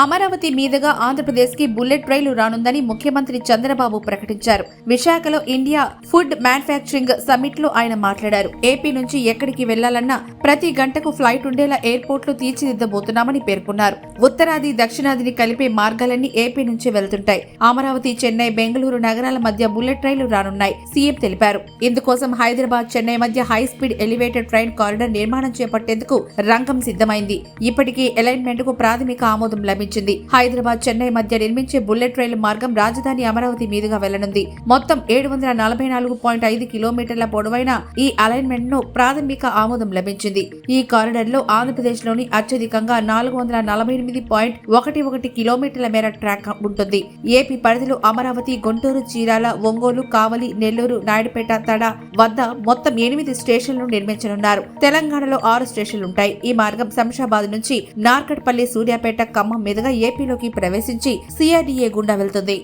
అమరావతి మీదుగా ఆంధ్రప్రదేశ్ కి బుల్లెట్ రైలు రానుందని ముఖ్యమంత్రి చంద్రబాబు ప్రకటించారు. విశాఖలో ఇండియా ఫుడ్ మ్యానుఫ్యాక్చరింగ్ సమ్మిట్ లో ఆయన మాట్లాడారు. ఏపీ నుంచి ఎక్కడికి వెళ్లాలన్నా ప్రతి గంటకు ఫ్లైట్ ఉండేలా ఎయిర్పోర్ట్లు తీర్చిదిద్దబోతున్నామని పేర్కొన్నారు. ఉత్తరాది దక్షిణాదిని కలిపే మార్గాలన్నీ ఏపీ నుంచి వెళ్తుంటాయి. అమరావతి, చెన్నై, బెంగళూరు నగరాల మధ్య బుల్లెట్ రైలు రానున్నాయి సీఎం తెలిపారు. ఇందుకోసం హైదరాబాద్, చెన్నై మధ్య high speed elevated train corridor నిర్మాణం చేపట్టేందుకు రంగం సిద్ధమైంది. ఇప్పటికీ అలైన్మెంట్ కు ప్రాథమిక ఆమోదం లభించింది. హైదరాబాద్, చెన్నై మధ్య నిర్మించే బుల్లెట్ రైలు మార్గం రాజధాని అమరావతి మీదుగా వెళ్లనుంది. మొత్తం 744.5 కిలోమీటర్ల పొడవైన ఈ అలైన్మెంట్ ను ప్రాథమిక ఆమోదం లభించింది. ఈ కారిడార్ లో ఆంధ్రప్రదేశ్ లోని అత్యధికంగా 448.11 కిలోమీటర్ల మేర ట్రాక్ ఉంటుంది. ఏపీ పరిధిలో అమరావతి, గుంటూరు, చీరాల, ఒంగోలు, కావలి, నెల్లూరు, నాయుడుపేట, తడ వద్ద మొత్తం 8 స్టేషన్లు నిర్మించనున్నారు. తెలంగాణలో 6 స్టేషన్లుంటాయి. ఈ మార్గం శంషాబాద్ నుంచి నార్కట్పల్లి, సూర్యాపేట, ఖమ్మం మీదుగా ఏపీలోకి ప్రవేశించి సిఆర్డీఏ గుండా వెళ్తుంది.